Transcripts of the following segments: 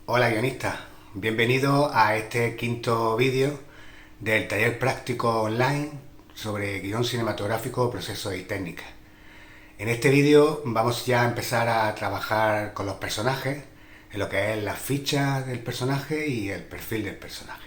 Hola guionista, bienvenido a este quinto vídeo del taller práctico online sobre guión cinematográfico, procesos y técnicas. En este vídeo vamos ya a empezar a trabajar con los personajes, en lo que es la ficha del personaje y el perfil del personaje.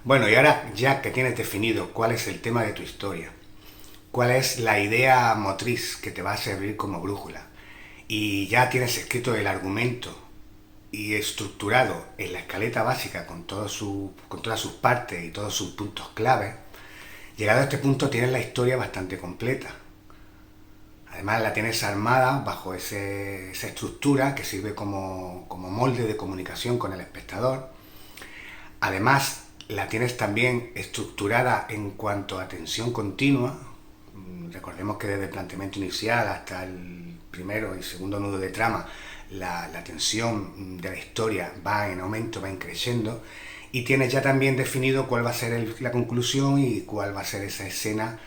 Bueno, y ahora ya que tienes definido cuál es el tema de tu historia, cuál es la idea motriz que te va a servir como brújula, y ya tienes escrito el argumento y estructurado en la escaleta básica con todas sus partes y todos sus puntos clave, llegado a este punto tienes la historia bastante completa. Además la tienes armada bajo esa estructura que sirve como molde de comunicación con el espectador. Además la tienes también estructurada en cuanto a tensión continua. Recordemos que desde el planteamiento inicial hasta el primero y segundo nudo de trama, la tensión de la historia va en aumento, va creciendo, y tienes ya también definido cuál va a ser la conclusión y cuál va a ser esa escena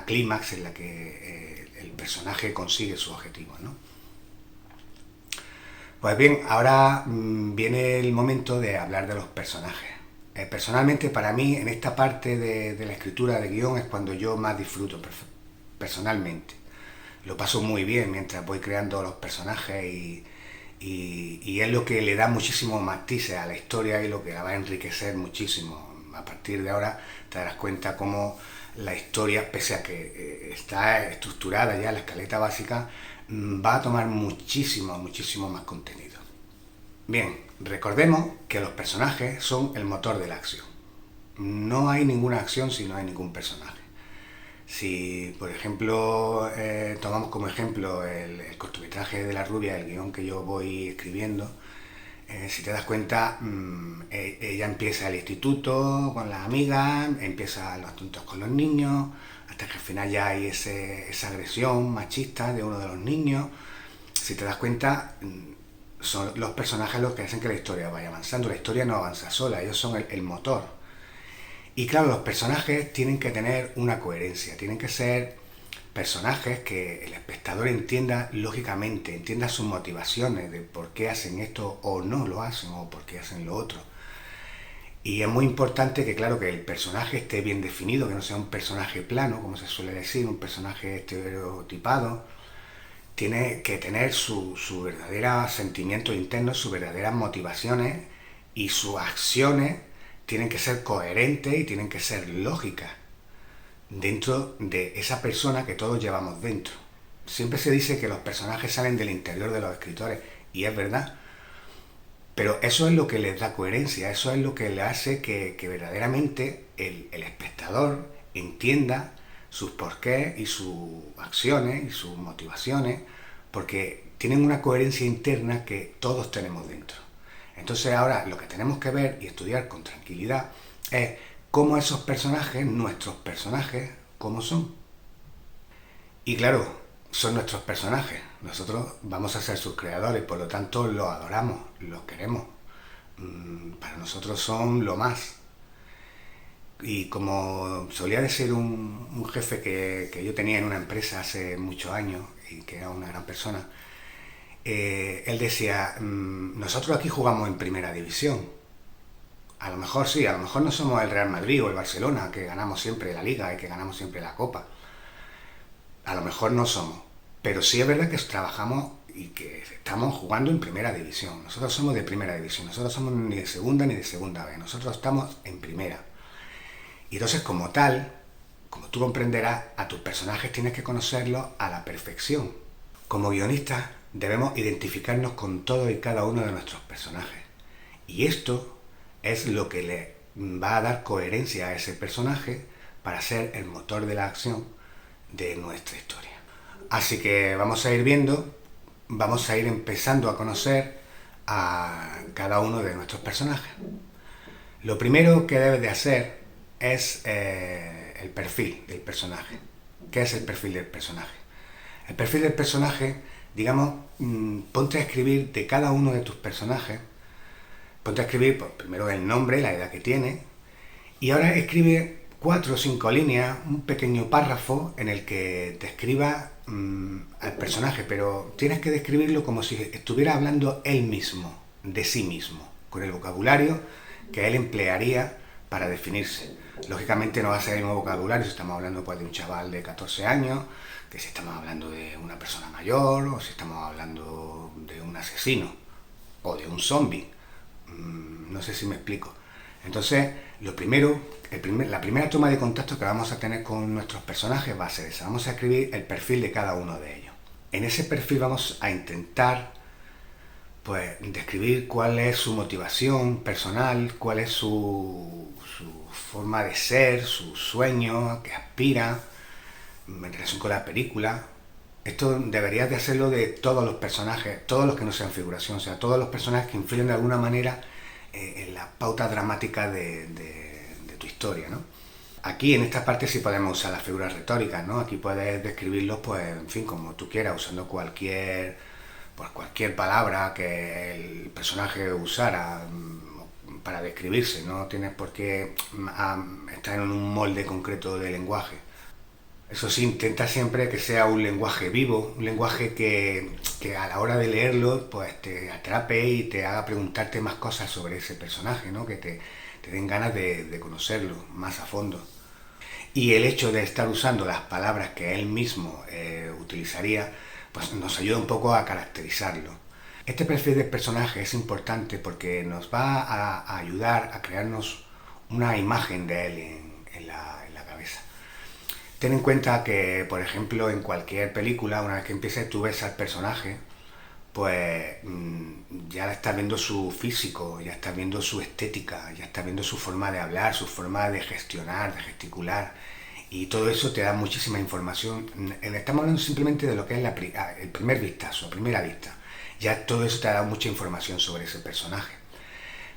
clímax en la que el personaje consigue su objetivo, ¿no? Pues bien, ahora viene el momento de hablar de los personajes. Personalmente, para mí, en esta parte de la escritura de guión es cuando yo más disfruto personalmente. Lo paso muy bien mientras voy creando los personajes y es lo que le da muchísimos matices a la historia y lo que la va a enriquecer muchísimo. A partir de ahora te darás cuenta cómo la historia, pese a que está estructurada ya en la escaleta básica, va a tomar muchísimo más contenido. Bien, recordemos que los personajes son el motor de la acción. No hay ninguna acción si no hay ningún personaje. Si, por ejemplo, tomamos como ejemplo el cortometraje de La Rubia, el guión que yo voy escribiendo, si te das cuenta, ella empieza el instituto con las amigas, empieza los tontos con los niños, hasta que al final ya hay esa agresión machista de uno de los niños. Si te das cuenta, son los personajes los que hacen que la historia vaya avanzando. La historia no avanza sola, ellos son el motor. Y claro, los personajes tienen que tener una coherencia, tienen que ser personajes que el espectador entienda lógicamente, entienda sus motivaciones de por qué hacen esto o no lo hacen o por qué hacen lo otro. Y es muy importante que, claro, que el personaje esté bien definido, que no sea un personaje plano, como se suele decir, un personaje estereotipado. Tiene que tener su verdadero sentimiento interno, sus verdaderas motivaciones, y sus acciones tienen que ser coherentes y tienen que ser lógicas dentro de esa persona que todos llevamos dentro. Siempre se dice que los personajes salen del interior de los escritores, y es verdad, pero eso es lo que les da coherencia, eso es lo que le hace que verdaderamente el espectador entienda sus porqués y sus acciones y sus motivaciones, porque tienen una coherencia interna que todos tenemos dentro. Entonces ahora lo que tenemos que ver y estudiar con tranquilidad es cómo esos personajes, nuestros personajes, cómo son. Y claro, son nuestros personajes. Nosotros vamos a ser sus creadores, por lo tanto los adoramos, los queremos. Para nosotros son lo más. Y como solía decir un jefe que yo tenía en una empresa hace muchos años y que era una gran persona, él decía, nosotros aquí jugamos en primera división. A lo mejor sí, a lo mejor no somos el Real Madrid o el Barcelona, que ganamos siempre la Liga y que ganamos siempre la Copa. A lo mejor no somos, pero sí es verdad que trabajamos y que estamos jugando en primera división. Nosotros somos de primera división, nosotros somos ni de segunda ni de segunda B, nosotros estamos en primera. Y entonces, como tal, como tú comprenderás, a tus personajes tienes que conocerlos a la perfección. Como guionistas debemos identificarnos con todo y cada uno de nuestros personajes. Y esto es lo que le va a dar coherencia a ese personaje para ser el motor de la acción de nuestra historia. Así que vamos a ir viendo, vamos a ir empezando a conocer a cada uno de nuestros personajes. Lo primero que debes de hacer es el perfil del personaje. ¿Qué es el perfil del personaje? El perfil del personaje, digamos, ponte a escribir de cada uno de tus personajes. ponte a escribir pues, primero el nombre, la edad que tiene, y ahora escribe 4 o 5 líneas, un pequeño párrafo en el que describa al personaje, pero tienes que describirlo como si estuviera hablando él mismo, de sí mismo, con el vocabulario que él emplearía para definirse. Lógicamente no va a ser el mismo vocabulario si estamos hablando pues, de un chaval de 14 años, que si estamos hablando de una persona mayor, o si estamos hablando de un asesino, o de un zombie. No sé si me explico. Entonces, lo primero, la primera toma de contacto que vamos a tener con nuestros personajes va a ser esa. Vamos a escribir el perfil de cada uno de ellos. En ese perfil vamos a intentar pues describir cuál es su motivación personal, cuál es su forma de ser, su sueño, a qué aspira, en relación con la película. Esto deberías de hacerlo de todos los personajes, todos los que no sean figuración, o sea, todos los personajes que influyen de alguna manera en la pauta dramática de tu historia, ¿no? Aquí en esta parte sí podemos usar las figuras retóricas, ¿no? Aquí puedes describirlos, pues, en fin, como tú quieras, usando cualquier palabra que el personaje usara para describirse, no tienes por qué estar en un molde concreto de lenguaje. Eso sí, intenta siempre que sea un lenguaje vivo, un lenguaje que a la hora de leerlo pues te atrape y te haga preguntarte más cosas sobre ese personaje, ¿no? Que te den ganas de conocerlo más a fondo. Y el hecho de estar usando las palabras que él mismo utilizaría, pues nos ayuda un poco a caracterizarlo. Este perfil de personaje es importante porque nos va a ayudar a crearnos una imagen de él en la cabeza. Ten en cuenta que, por ejemplo, en cualquier película, una vez que empieces tú ves al personaje, pues ya estás viendo su físico, ya estás viendo su estética, ya estás viendo su forma de hablar, su forma de gestionar, de gesticular, y todo eso te da muchísima información. Estamos hablando simplemente de lo que es el primer vistazo, a primera vista. Ya todo eso te ha dado mucha información sobre ese personaje.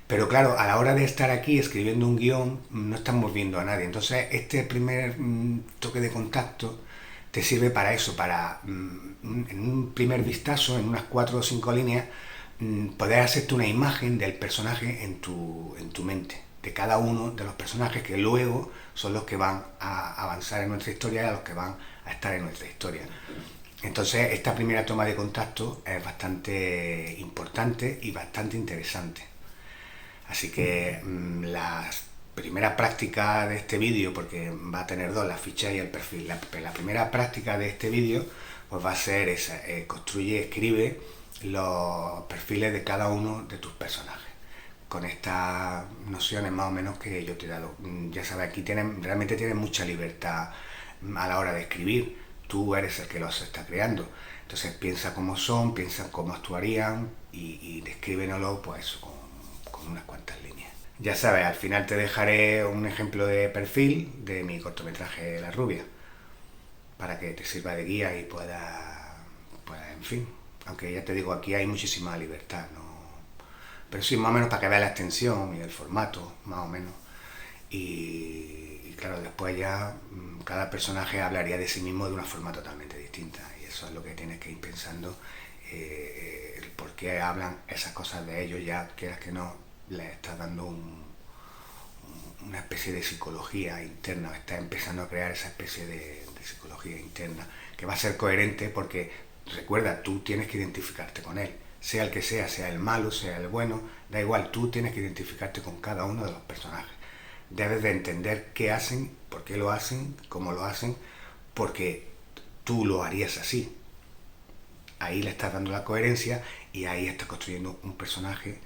Pero claro, a la hora de estar aquí escribiendo un guión, no estamos viendo a nadie. Entonces, este primer toque de contacto te sirve para eso, para en un primer vistazo, en unas 4 o 5 líneas, poder hacerte una imagen del personaje en tu mente, de cada uno de los personajes que luego son los que van a avanzar en nuestra historia y a los que van a estar en nuestra historia. Entonces, esta primera toma de contacto es bastante importante y bastante interesante. Así que la primera práctica de este vídeo, porque va a tener dos, la ficha y el perfil, la primera práctica de este vídeo pues va a ser esa, construye, escribe los perfiles de cada uno de tus personajes, con estas nociones más o menos que yo te he dado. Ya sabes, aquí realmente tienes mucha libertad a la hora de escribir, tú eres el que los está creando, entonces piensa cómo son, piensa cómo actuarían y descríbenoslo pues con unas cuantas líneas. Ya sabes, al final te dejaré un ejemplo de perfil de mi cortometraje La Rubia, para que te sirva de guía y pueda, pues en fin, aunque ya te digo, aquí hay muchísima libertad, ¿no? Pero sí, más o menos para que veas la extensión y el formato, más o menos. Y claro, después ya cada personaje hablaría de sí mismo de una forma totalmente distinta, y eso es lo que tienes que ir pensando, el por qué hablan esas cosas de ellos, ya quieras que no, les estás dando una especie de psicología interna, estás empezando a crear esa especie de psicología interna que va a ser coherente porque, recuerda, tú tienes que identificarte con él, sea el que sea el malo, sea el bueno, da igual, tú tienes que identificarte con cada uno de los personajes. Debes de entender qué hacen, por qué lo hacen, cómo lo hacen, porque tú lo harías así. Ahí le estás dando la coherencia y ahí estás construyendo un personaje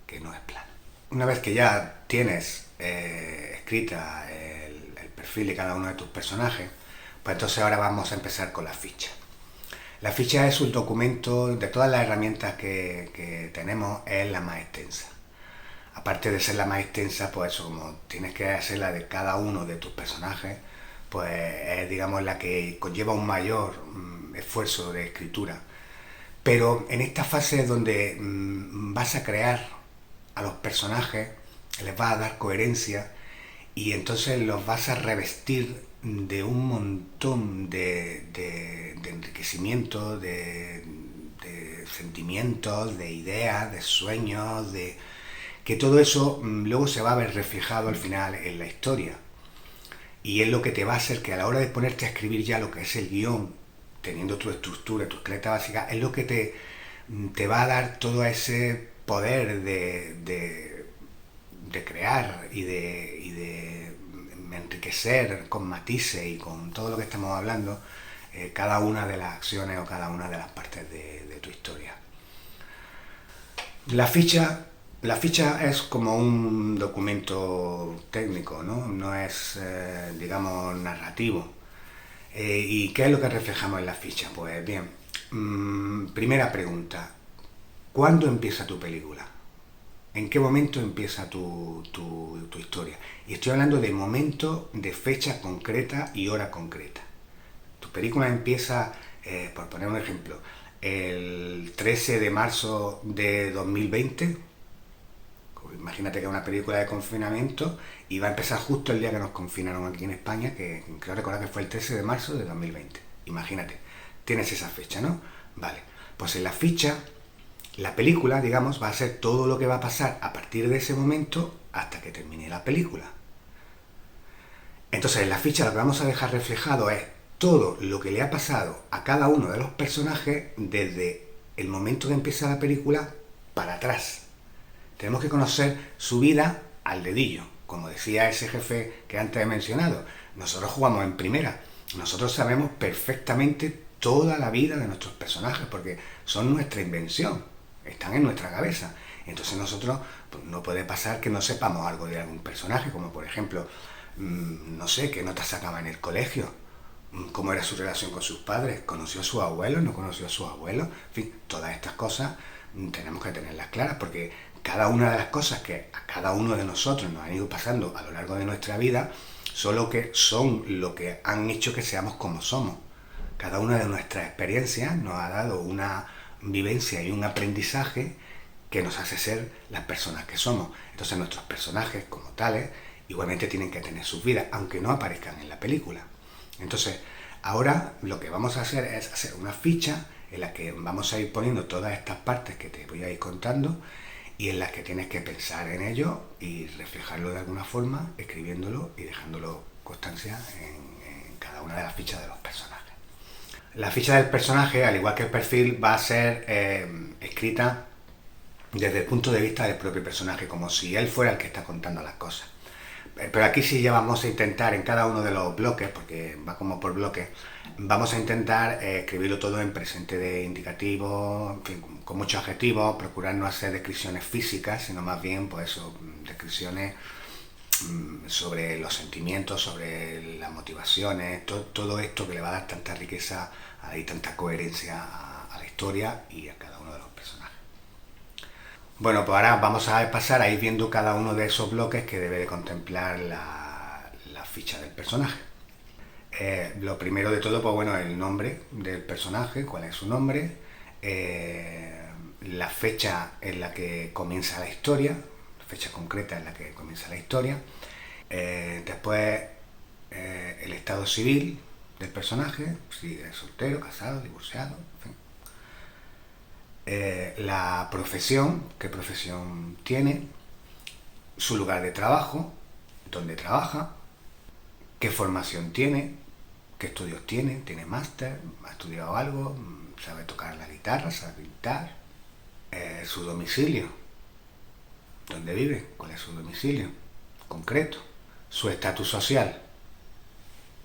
que no es plano. Una vez que ya tienes escrita el perfil de cada uno de tus personajes, pues entonces ahora vamos a empezar con la ficha. La ficha es un documento, de todas las herramientas que tenemos, es la más extensa. Aparte de ser la más extensa, pues eso, como tienes que hacer la de cada uno de tus personajes, pues es, digamos, la que conlleva un mayor esfuerzo de escritura. Pero en esta fase es donde vas a crear a los personajes, les vas a dar coherencia y entonces los vas a revestir de un montón de enriquecimiento, de sentimientos, de ideas, de sueños, que todo eso luego se va a ver reflejado al final en la historia. Y es lo que te va a hacer que a la hora de ponerte a escribir ya lo que es el guión, teniendo tu estructura, tu esqueleta básica, es lo que te va a dar todo ese poder de crear y de enriquecer con matices y con todo lo que estamos hablando, cada una de las acciones o cada una de las partes de tu historia. La ficha es como un documento técnico, ¿no? No es, digamos, narrativo. ¿Y qué es lo que reflejamos en la ficha? Pues bien, primera pregunta, ¿cuándo empieza tu película? ¿En qué momento empieza tu historia? Y estoy hablando de momento, de fecha concreta y hora concreta. Tu película empieza, por poner un ejemplo, el 13 de marzo de 2020. Imagínate que es una película de confinamiento y va a empezar justo el día que nos confinaron aquí en España, que creo recordar que fue el 13 de marzo de 2020. Imagínate, tienes esa fecha, ¿no? Vale, pues en la ficha, la película, digamos, va a ser todo lo que va a pasar a partir de ese momento hasta que termine la película. Entonces en la ficha lo que vamos a dejar reflejado es todo lo que le ha pasado a cada uno de los personajes desde el momento que empieza la película para atrás. Tenemos que conocer su vida al dedillo. Como decía ese jefe que antes he mencionado, nosotros jugamos en primera. Nosotros sabemos perfectamente toda la vida de nuestros personajes porque son nuestra invención, están en nuestra cabeza. Entonces nosotros, pues, no puede pasar que no sepamos algo de algún personaje, como por ejemplo, no sé, qué notas sacaba en el colegio, cómo era su relación con sus padres, conoció a sus abuelos, no conoció a sus abuelos, en fin, todas estas cosas tenemos que tenerlas claras porque cada una de las cosas que a cada uno de nosotros nos han ido pasando a lo largo de nuestra vida son lo que han hecho que seamos como somos. Cada una de nuestras experiencias nos ha dado una vivencia y un aprendizaje que nos hace ser las personas que somos. Entonces nuestros personajes como tales igualmente tienen que tener sus vidas, aunque no aparezcan en la película. Entonces ahora lo que vamos a hacer es hacer una ficha en la que vamos a ir poniendo todas estas partes que te voy a ir contando y en las que tienes que pensar en ello y reflejarlo de alguna forma, escribiéndolo y dejándolo constancia en cada una de las fichas de los personajes. La ficha del personaje, al igual que el perfil, va a ser escrita desde el punto de vista del propio personaje, como si él fuera el que está contando las cosas. Pero aquí sí ya vamos a intentar en cada uno de los bloques, porque va como por bloques, vamos a intentar escribirlo todo en presente de indicativo, en fin, con muchos adjetivos, procurar no hacer descripciones físicas, sino más bien pues eso, descripciones sobre los sentimientos, sobre las motivaciones, todo esto que le va a dar tanta riqueza y tanta coherencia a la historia y a cada uno de los personajes. Bueno, pues ahora vamos a pasar a ir viendo cada uno de esos bloques que debe de contemplar la ficha del personaje. Lo primero de todo, pues bueno, el nombre del personaje, cuál es su nombre, la fecha en la que comienza la historia, fecha concreta en la que comienza la historia, después el estado civil del personaje, si es soltero, casado, divorciado, en fin. La profesión, qué profesión tiene, su lugar de trabajo, dónde trabaja, qué formación tiene, qué estudios tiene máster, ha estudiado algo, sabe tocar la guitarra, sabe pintar, su domicilio, dónde vive, cuál es su domicilio concreto, su estatus social,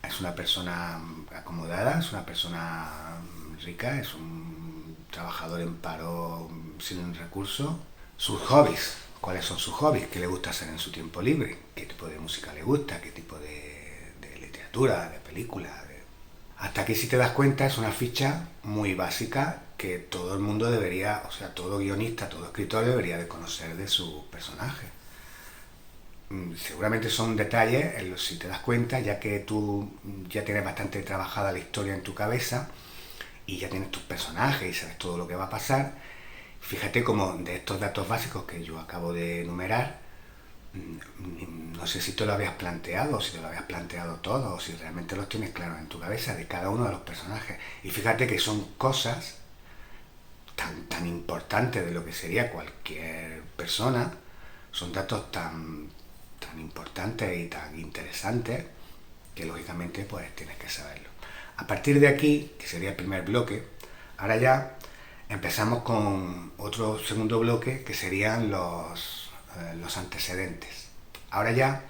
es una persona acomodada, es una persona rica, es un trabajador en paro sin recursos, sus hobbies, cuáles son sus hobbies, qué le gusta hacer en su tiempo libre, qué tipo de música le gusta, qué tipo de literatura, de película. Hasta aquí, si te das cuenta, es una ficha muy básica que todo el mundo debería, o sea, todo guionista, todo escritor debería de conocer de su personaje. Seguramente son detalles, si te das cuenta, ya que tú ya tienes bastante trabajada la historia en tu cabeza y ya tienes tus personajes y sabes todo lo que va a pasar. Fíjate cómo de estos datos básicos que yo acabo de enumerar, no sé si te lo habías planteado, o si te lo habías planteado todo, o si realmente los tienes claros en tu cabeza de cada uno de los personajes. Y fíjate que son cosas tan importantes de lo que sería cualquier persona, Son datos tan importantes y tan interesantes que lógicamente pues tienes que saberlo. A partir de aquí, que sería el primer bloque, ahora ya empezamos con otro segundo bloque que serían los antecedentes. Ahora ya,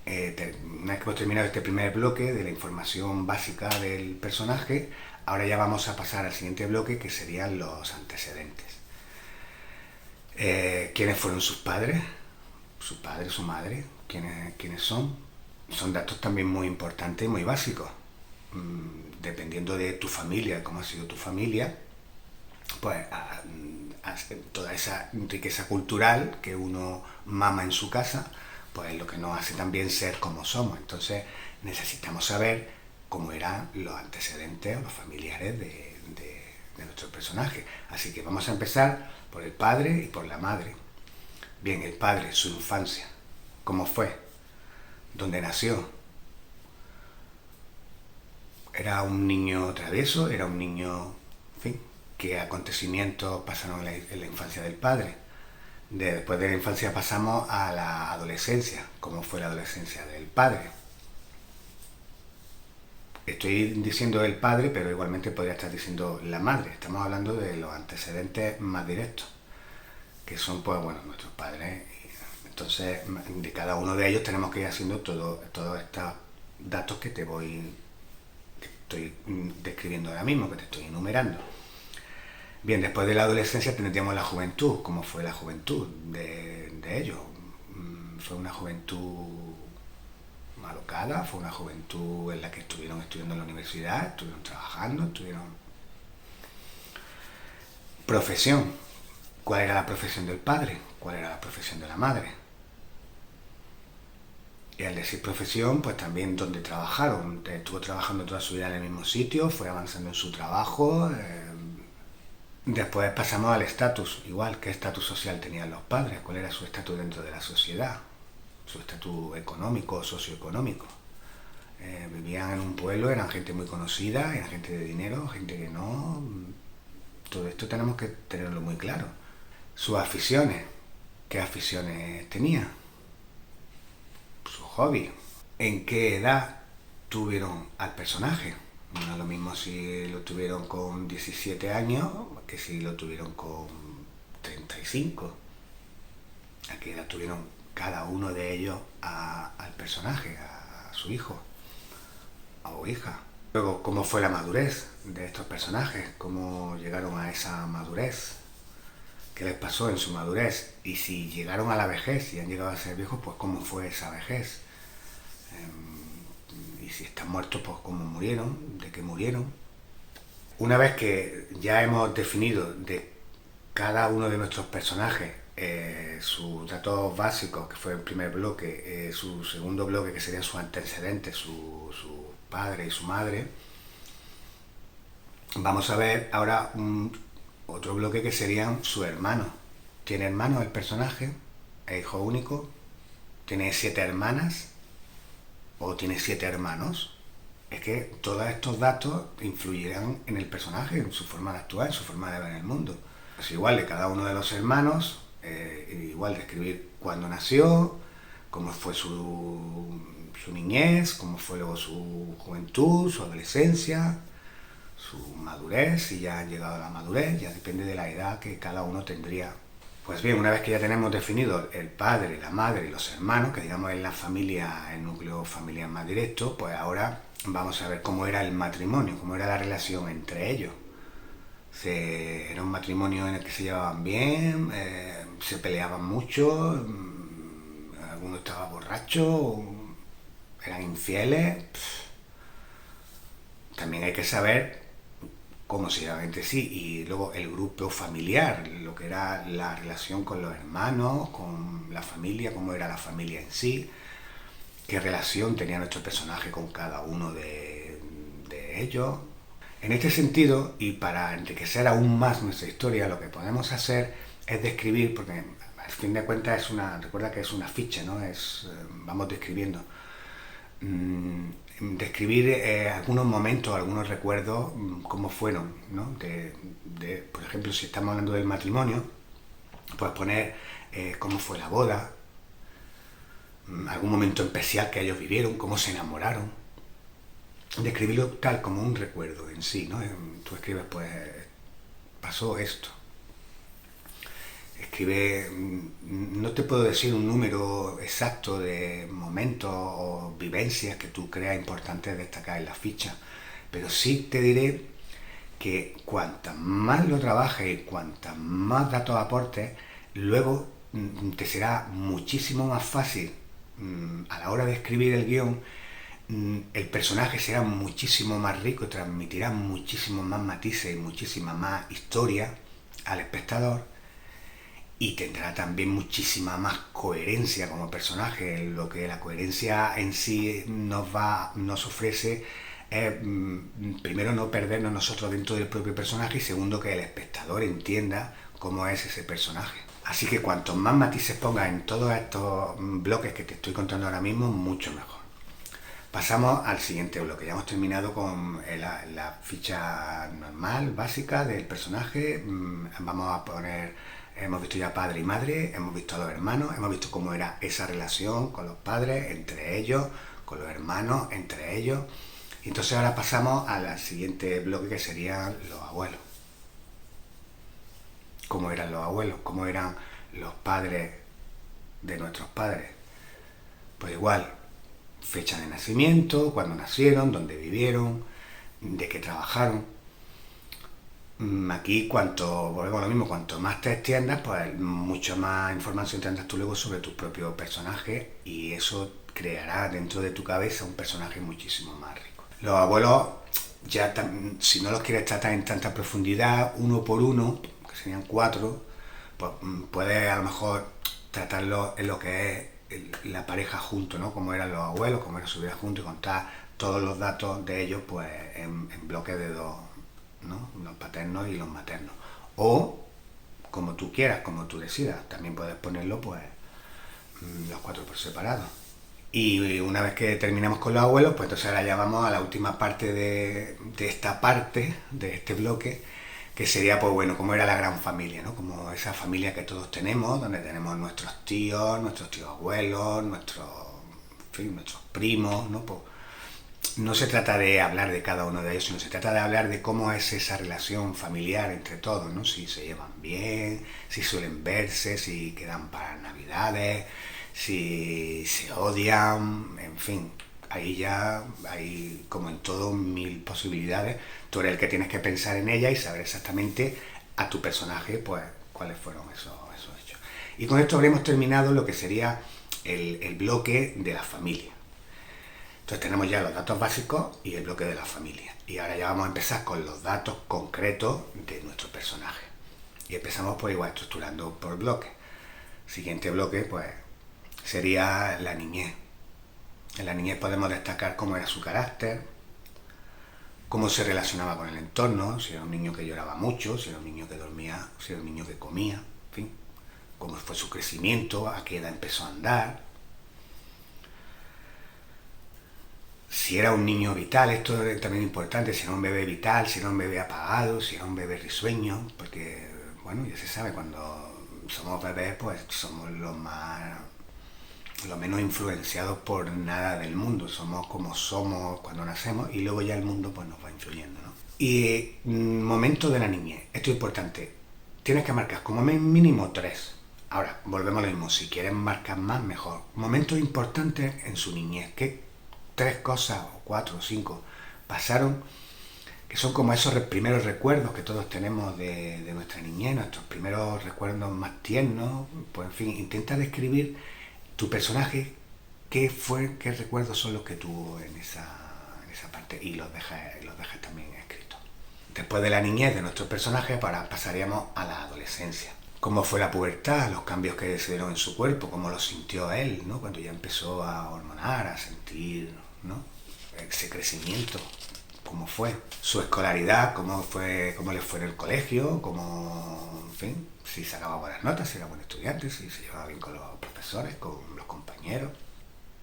una vez que hemos terminado este primer bloque de la información básica del personaje, ahora ya vamos a pasar al siguiente bloque que serían los antecedentes. ¿Quiénes fueron sus padres? Su padre, su madre, ¿quiénes son? Son datos también muy importantes y muy básicos. Dependiendo de tu familia, cómo ha sido tu familia, pues toda esa riqueza cultural que uno mama en su casa, pues es lo que nos hace también ser como somos. Entonces necesitamos saber cómo eran los antecedentes o los familiares de nuestro personaje. Así que vamos a empezar por el padre y por la madre. Bien, el padre, su infancia, ¿cómo fue? ¿Dónde nació? ¿Era un niño travieso? ¿Era un niño, en fin, qué acontecimientos pasaron en la infancia del padre? Después de la infancia pasamos a la adolescencia. ¿Cómo fue la adolescencia del padre? Estoy diciendo el padre, pero igualmente podría estar diciendo la madre. Estamos hablando de los antecedentes más directos, que son, pues bueno, nuestros padres. Entonces, de cada uno de ellos tenemos que ir haciendo todos estos datos que estoy describiendo ahora mismo, que te estoy enumerando. Bien, después de la adolescencia tendríamos la juventud. ¿Cómo fue la juventud de ellos? ¿Fue una juventud alocada? ¿Fue una juventud en la que estuvieron estudiando en la universidad? ¿Estuvieron trabajando? Profesión. ¿Cuál era la profesión del padre? ¿Cuál era la profesión de la madre? Y al decir profesión, pues también dónde trabajaron. Estuvo trabajando toda su vida en el mismo sitio, fue avanzando en su trabajo. Después pasamos al estatus. Igual, ¿qué estatus social tenían los padres? ¿Cuál era su estatus dentro de la sociedad? Su estatus económico, socioeconómico. Vivían en un pueblo, eran gente muy conocida, eran gente de dinero, gente que no. Todo esto tenemos que tenerlo muy claro. Sus aficiones. ¿Qué aficiones tenía? Su hobby. ¿En qué edad tuvieron al personaje? No es lo mismo si lo tuvieron con 17 años que si lo tuvieron con 35. ¿A qué edad tuvieron cada uno de ellos al personaje, a su hijo o hija? Luego, ¿cómo fue la madurez de estos personajes? ¿Cómo llegaron a esa madurez? ¿Qué les pasó en su madurez? Y si llegaron a la vejez, si han llegado a ser viejos, pues ¿cómo fue esa vejez? Y si están muertos, pues ¿cómo murieron? ¿De qué murieron? Una vez que ya hemos definido de cada uno de nuestros personajes sus datos básicos, que fue el primer bloque, su segundo bloque, que serían sus antecedentes, su padre y su madre, vamos a ver ahora otro bloque que serían sus hermanos. ¿Tiene hermanos el personaje? ¿Es hijo único? ¿Tiene 7 hermanas? ¿O tiene 7 hermanos? Es que todos estos datos influirán en el personaje, en su forma de actuar, en su forma de ver el mundo. Pues igual de cada uno de los hermanos, igual de escribir cuándo nació, cómo fue su niñez, cómo fue luego su juventud, su adolescencia, su madurez, si ya han llegado a la madurez, ya depende de la edad que cada uno tendría. Pues bien, una vez que ya tenemos definido el padre, la madre y los hermanos, que digamos es la familia, el núcleo familiar más directo, pues ahora vamos a ver cómo era el matrimonio, cómo era la relación entre ellos. Era un matrimonio en el que se llevaban bien, se peleaban mucho, alguno estaba borracho, eran infieles. También hay que saber cómo se llevaban entre sí, y luego el grupo familiar, lo que era la relación con los hermanos, con la familia, cómo era la familia en sí, qué relación tenía nuestro personaje con cada uno de ellos. En este sentido, y para enriquecer aún más nuestra historia, lo que podemos hacer es describir, porque al fin de cuentas recuerda que es una ficha, ¿no? Vamos describiendo. Describir algunos momentos, algunos recuerdos, cómo fueron, ¿no? Por ejemplo, si estamos hablando del matrimonio, Puedes poner cómo fue la boda, algún momento especial que ellos vivieron, cómo se enamoraron. Describirlo tal como un recuerdo en sí, ¿no? Tú escribes, pues, pasó esto. Escribe, no te puedo decir un número exacto de momentos o vivencias que tú creas importantes destacar en la ficha, pero sí te diré que cuantas más lo trabajes y cuantas más datos aportes, luego te será muchísimo más fácil a la hora de escribir el guión. El personaje será muchísimo más rico, transmitirá muchísimos más matices y muchísima más historia al espectador, y tendrá también muchísima más coherencia como personaje. Lo que la coherencia en sí nos ofrece es, primero, no perdernos nosotros dentro del propio personaje, y segundo, que el espectador entienda cómo es ese personaje. Así que cuantos más matices pongas en todos estos bloques que te estoy contando ahora mismo, mucho mejor. Pasamos al siguiente bloque. Ya hemos terminado con la ficha normal, básica del personaje. Vamos a poner, hemos visto ya padre y madre, hemos visto a los hermanos, hemos visto cómo era esa relación con los padres, entre ellos, con los hermanos, entre ellos. Y entonces ahora pasamos al siguiente bloque, que serían los abuelos. ¿Cómo eran los abuelos? ¿Cómo eran los padres de nuestros padres? Pues igual, fecha de nacimiento, cuándo nacieron, dónde vivieron, de qué trabajaron. Aquí, volvemos a lo mismo, cuanto más te extiendas, pues mucha más información tendrás tú luego sobre tus propios personajes, y eso creará dentro de tu cabeza un personaje muchísimo más rico. Los abuelos, ya si no los quieres tratar en tanta profundidad, uno por uno, que serían 4, pues puedes a lo mejor tratarlo en lo que es la pareja junto, ¿no? Cómo eran los abuelos, cómo era su vida junto, y contar todos los datos de ellos, pues en bloques de 2, ¿no? Los paternos y los maternos. O como tú quieras, como tú decidas. También puedes ponerlo, pues, los 4 por separado. Y una vez que terminamos con los abuelos, pues entonces ahora ya vamos a la última parte de esta parte, de este bloque, que sería, pues bueno, como era la gran familia, ¿no? Como esa familia que todos tenemos, donde tenemos nuestros tíos abuelos, nuestros primos, ¿no? Pues no se trata de hablar de cada uno de ellos, sino se trata de hablar de cómo es esa relación familiar entre todos, ¿no? Si se llevan bien, si suelen verse, si quedan para navidades, si se odian, en fin. Ahí ya hay, como en todo, 1000 posibilidades. Tú eres el que tienes que pensar en ella y saber exactamente a tu personaje, pues, cuáles fueron esos hechos. Y con esto habremos terminado lo que sería el bloque de la familia. Entonces tenemos ya los datos básicos y el bloque de la familia. Y ahora ya vamos a empezar con los datos concretos de nuestro personaje. Y empezamos, pues, igual estructurando por bloques. Siguiente bloque, pues, sería la niñez. En la niñez podemos destacar cómo era su carácter, cómo se relacionaba con el entorno, si era un niño que lloraba mucho, si era un niño que dormía, si era un niño que comía, en fin, cómo fue su crecimiento, a qué edad empezó a andar, si era un niño vital. Esto es también importante, si era un bebé vital, si era un bebé apagado, si era un bebé risueño, porque, bueno, ya se sabe, cuando somos bebés, pues somos los menos influenciados por nada del mundo. Somos como somos cuando nacemos, y luego ya el mundo, pues, nos va influyendo, ¿no? Y momento de la niñez, esto es importante, tienes que marcar como mínimo 3. Ahora, volvemos a lo mismo, si quieres marcar más, mejor. Momentos importantes en su niñez, ¿qué 3 cosas, o 4 o 5 pasaron, que son como esos primeros recuerdos que todos tenemos de nuestra niñez, nuestros primeros recuerdos más tiernos? Pues, en fin, intenta describir tu personaje, qué recuerdos son los que tuvo en esa parte, y los dejas también escritos. Después de la niñez de nuestro personaje, pasaríamos a la adolescencia. Cómo fue la pubertad, los cambios que se dieron en su cuerpo, cómo lo sintió él, ¿no? Cuando ya empezó a hormonar, a sentir, ¿no?, ese crecimiento. Cómo fue su escolaridad, cómo le fue en el colegio, en fin, si sacaba buenas notas, si era buen estudiante, si se llevaba bien con los profesores, con los compañeros.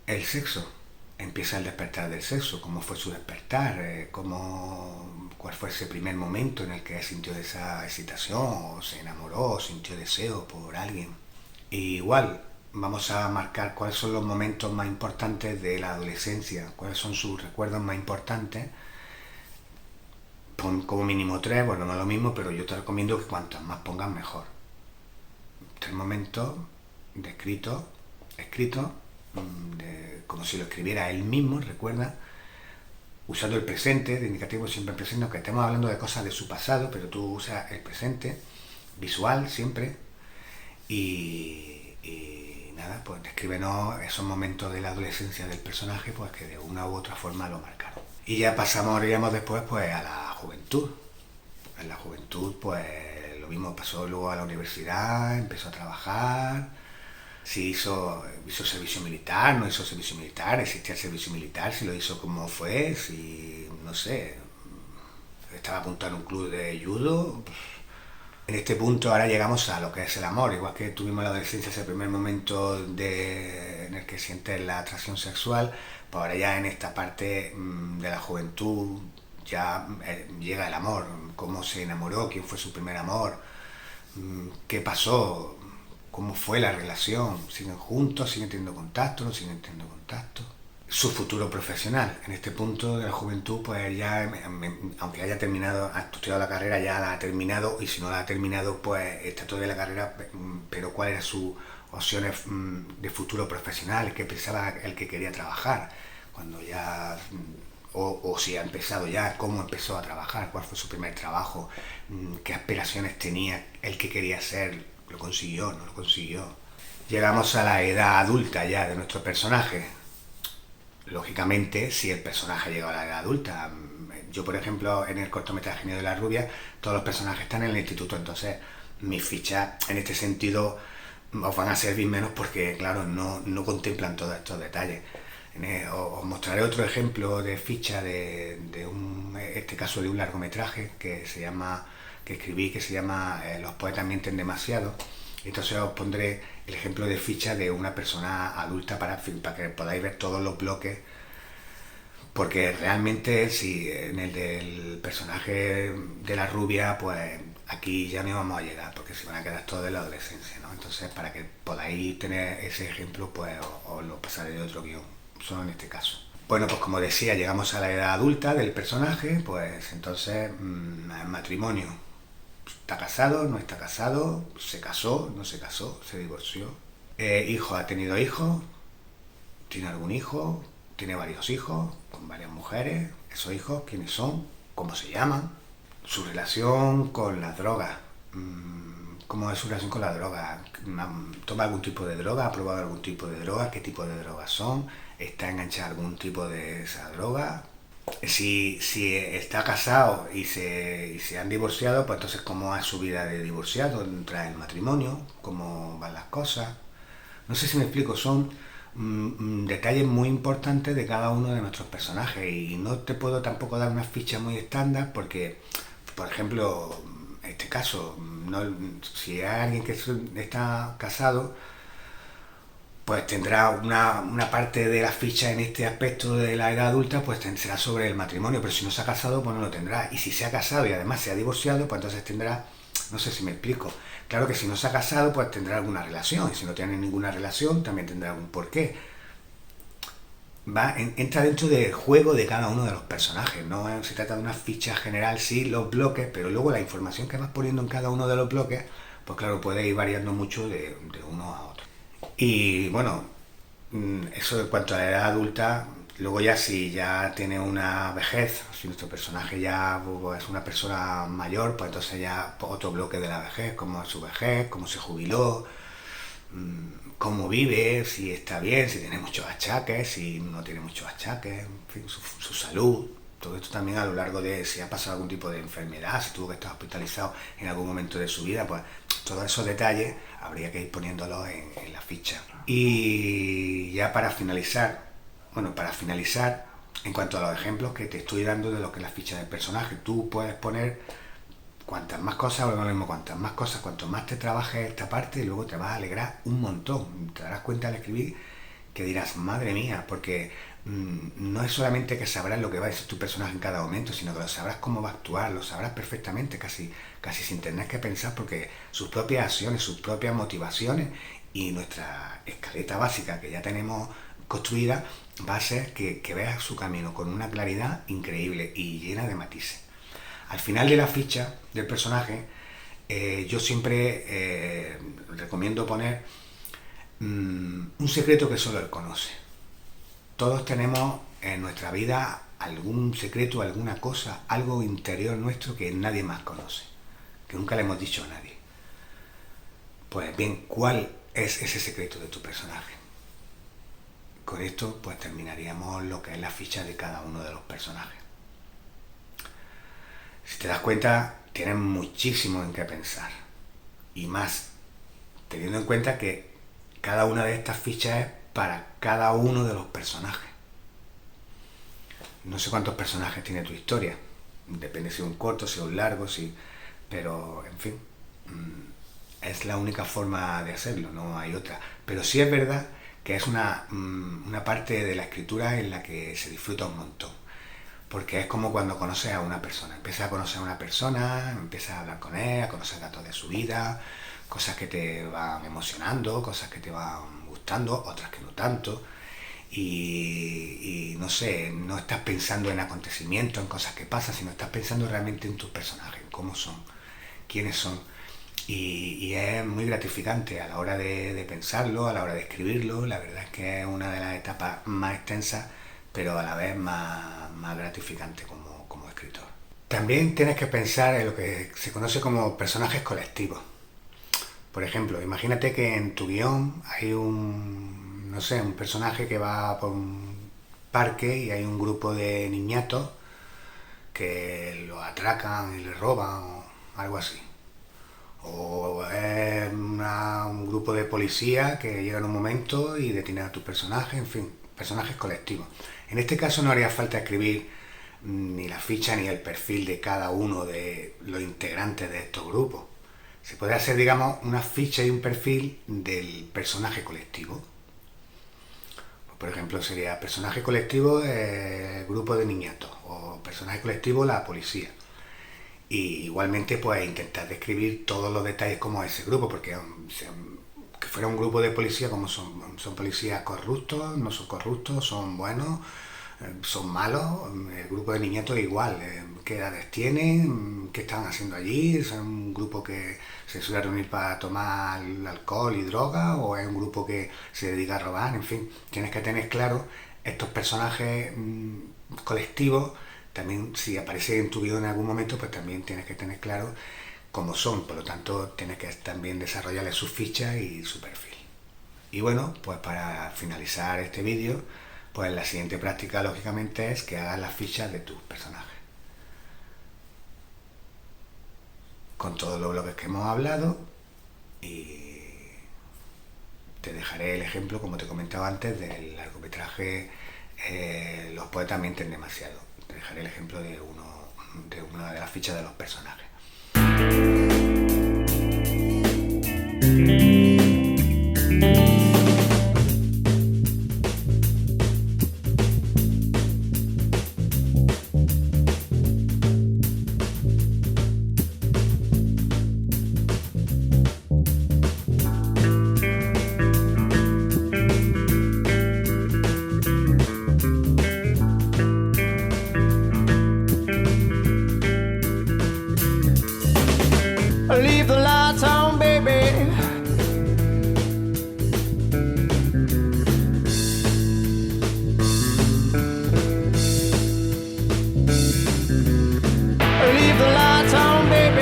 El sexo empieza el despertar del sexo, cómo fue su despertar, cuál fue ese primer momento en el que sintió esa excitación, o se enamoró, o sintió deseo por alguien. Y igual, vamos a marcar cuáles son los momentos más importantes de la adolescencia, cuáles son sus recuerdos más importantes. Pon como mínimo 3, bueno, no es lo mismo, pero yo te recomiendo que cuantos más pongas mejor. 3 momentos descritos, escritos, como si lo escribiera él mismo, recuerda, usando el presente, de indicativo siempre presente, aunque estemos hablando de cosas de su pasado, pero tú usas el presente, visual siempre, y nada, pues descríbenos esos momentos de la adolescencia del personaje, pues que de una u otra forma lo marcaron. Y ya iríamos después pues a la juventud. En la juventud pues lo mismo, pasó luego a la universidad, empezó a trabajar, si hizo servicio militar, no hizo servicio militar, existía el servicio militar, si lo hizo como fue, si, no sé, estaba apuntado en un club de judo. En este punto ahora llegamos a lo que es el amor, igual que tuvimos en la adolescencia ese primer momento en el que sientes la atracción sexual, pues ahora ya en esta parte de la juventud ya llega el amor, cómo se enamoró, quién fue su primer amor, qué pasó, cómo fue la relación, siguen juntos, siguen teniendo contacto, no siguen teniendo contacto. Su futuro profesional. En este punto de la juventud, pues ya, aunque haya terminado, ha estudiado la carrera, ya la ha terminado, y si no la ha terminado, pues está todavía la carrera, pero cuáles eran sus opciones de futuro profesional, qué pensaba el que quería trabajar, cuando ya, o si ha empezado ya, cómo empezó a trabajar, cuál fue su primer trabajo, qué aspiraciones tenía, el que quería ser, lo consiguió, no lo consiguió. Llegamos a la edad adulta ya de nuestro personaje. Lógicamente, si el personaje llega a la edad adulta, yo por ejemplo en el cortometraje Nido de la Rubia, todos los personajes están en el instituto, entonces mis fichas en este sentido os van a servir menos porque claro, no contemplan todos estos detalles. Os mostraré otro ejemplo de ficha este caso de un largometraje que escribí, que se llama Los poetas mienten demasiado. Entonces os pondré el ejemplo de ficha de una persona adulta para que podáis ver todos los bloques, porque realmente si en el del personaje de la rubia, pues aquí ya no vamos a llegar, porque se van a quedar todos de la adolescencia, ¿no? Entonces para que podáis tener ese ejemplo, pues os lo pasaré de otro guión, solo en este caso. Bueno, pues como decía, llegamos a la edad adulta del personaje, pues entonces matrimonio. ¿Está casado? ¿No está casado? ¿Se casó? ¿No se casó? ¿Se divorció? ¿Hijo? ¿Ha tenido hijos? ¿Tiene algún hijo? ¿Tiene varios hijos? ¿Con varias mujeres? ¿Esos hijos quiénes son? ¿Cómo se llaman? Su relación con las drogas. ¿Cómo es su relación con la droga? ¿Toma algún tipo de droga? ¿Ha probado algún tipo de droga? ¿Qué tipo de drogas son? ¿Está enganchado a algún tipo de esa droga? Si está casado y se han divorciado, pues entonces cómo es su vida de divorciado tras el matrimonio, cómo van las cosas. No sé si me explico, son detalles muy importantes de cada uno de nuestros personajes y no te puedo tampoco dar una ficha muy estándar porque, por ejemplo, en este caso, si hay alguien que está casado, pues tendrá una parte de la ficha en este aspecto de la edad adulta, pues será sobre el matrimonio, pero si no se ha casado, pues no lo tendrá. Y si se ha casado y además se ha divorciado, pues entonces tendrá, no sé si me explico, claro que si no se ha casado, pues tendrá alguna relación, y si no tiene ninguna relación, también tendrá algún porqué. Entra dentro del juego de cada uno de los personajes, no se trata de una ficha general, sí, los bloques, pero luego la información que vas poniendo en cada uno de los bloques, pues claro, puede ir variando mucho de uno a otro. Y bueno, eso en cuanto a la edad adulta, luego ya si ya tiene una vejez, si nuestro personaje ya es una persona mayor, pues entonces ya otro bloque de la vejez, cómo es su vejez, cómo se jubiló, cómo vive, si está bien, si tiene muchos achaques, si no tiene muchos achaques, en fin, su salud. Todo esto también a lo largo de si ha pasado algún tipo de enfermedad, si tuvo que estar hospitalizado en algún momento de su vida, pues todos esos detalles habría que ir poniéndolos en la ficha. Y ya para finalizar, en cuanto a los ejemplos que te estoy dando de lo que es la ficha del personaje, tú puedes poner cuantas más cosas, o lo mismo, cuantas más cosas, cuanto más te trabajes esta parte, y luego te vas a alegrar un montón. Te darás cuenta al escribir que dirás, madre mía, porque no es solamente que sabrás lo que va a decir tu personaje en cada momento, sino que lo sabrás cómo va a actuar, lo sabrás perfectamente, casi sin tener que pensar, porque sus propias acciones, sus propias motivaciones y nuestra escaleta básica que ya tenemos construida va a ser que veas su camino con una claridad increíble y llena de matices. Al final de la ficha del personaje, yo siempre recomiendo poner un secreto que solo él conoce. Todos tenemos en nuestra vida algún secreto, alguna cosa, algo interior nuestro que nadie más conoce, que nunca le hemos dicho a nadie. Pues bien, ¿cuál es ese secreto de tu personaje? Con esto pues terminaríamos lo que es la ficha de cada uno de los personajes. Si te das cuenta, tienes muchísimo en qué pensar. Y más, teniendo en cuenta que cada una de estas fichas es para cada uno de los personajes. No sé cuántos personajes tiene tu historia. Depende si es un corto, si es un largo, pero en fin, es la única forma de hacerlo, no hay otra. Pero sí es verdad que es una parte de la escritura en la que se disfruta un montón. Porque es como cuando conoces a una persona. Empiezas a conocer a una persona, empiezas a hablar con él, a conocer datos de su vida, cosas que te van emocionando, cosas que te van gustando, otras que no tanto. Y no sé, no estás pensando en acontecimientos, en cosas que pasan, sino estás pensando realmente en tus personajes, en cómo son, quiénes son. Y es muy gratificante a la hora de pensarlo, a la hora de escribirlo. La verdad es que es una de las etapas más extensas, pero a la vez más gratificante como escritor. También tienes que pensar en lo que se conoce como personajes colectivos. Por ejemplo, imagínate que en tu guión hay un personaje que va por un parque y hay un grupo de niñatos que lo atracan y le roban o algo así. O es un grupo de policía que llega en un momento y detiene a tu personaje, en fin, personajes colectivos. En este caso no haría falta escribir ni la ficha ni el perfil de cada uno de los integrantes de estos grupos. Se puede hacer, digamos, una ficha y un perfil del personaje colectivo. Por ejemplo, sería personaje colectivo grupo de niñatos o personaje colectivo la policía. Y igualmente pues intentar describir todos los detalles como ese grupo, porque que fuera un grupo de policía, como son policías corruptos, no son corruptos, son buenos, son malos. El grupo de niñatos igual, qué edades tienen, qué están haciendo allí, son un grupo que se suele reunir para tomar alcohol y droga, o es un grupo que se dedica a robar. En fin, tienes que tener claro estos personajes colectivos. También si aparece en tu guión en algún momento, pues también tienes que tener claro cómo son, por lo tanto tienes que también desarrollarles sus fichas y su perfil. Y bueno, pues para finalizar este vídeo, pues la siguiente práctica lógicamente es que hagas las fichas de tus personajes. Con todos los bloques que hemos hablado, y te dejaré el ejemplo, como te comentaba antes, del largometraje Los poetas mienten demasiado. Te dejaré el ejemplo de una de las fichas de los personajes. Leave the lights on, baby. Leave the lights on, baby.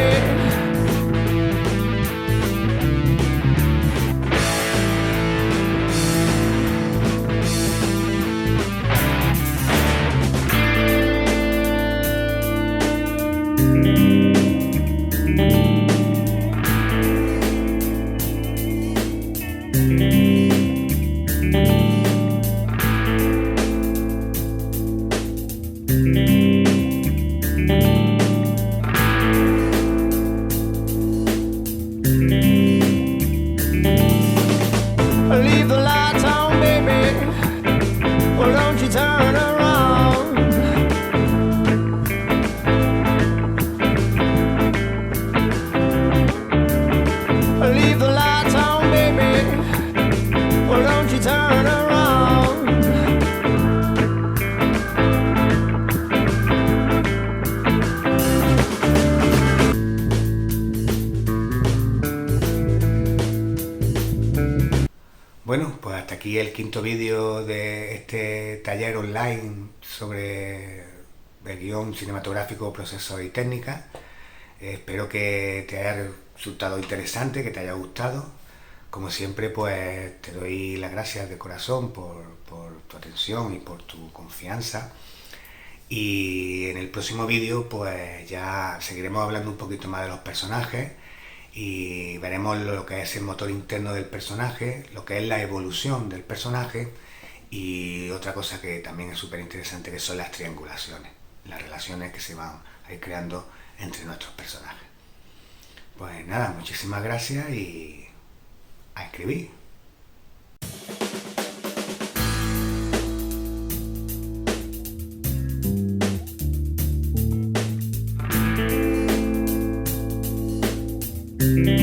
Leave the lights on, baby. Well, don't you turn turn around. Bueno, pues hasta aquí el quinto vídeo de este taller online sobre el guión cinematográfico, procesos y técnicas. Espero que te haya resultado interesante, que te haya gustado. Como siempre, pues te doy las gracias de corazón por tu atención y por tu confianza. Y en el próximo vídeo, pues ya seguiremos hablando un poquito más de los personajes y veremos lo que es el motor interno del personaje, lo que es la evolución del personaje y otra cosa que también es súper interesante, que son las triangulaciones, las relaciones que se van a ir creando entre nuestros personajes. Pues nada, muchísimas gracias y a escribir. Mm-hmm.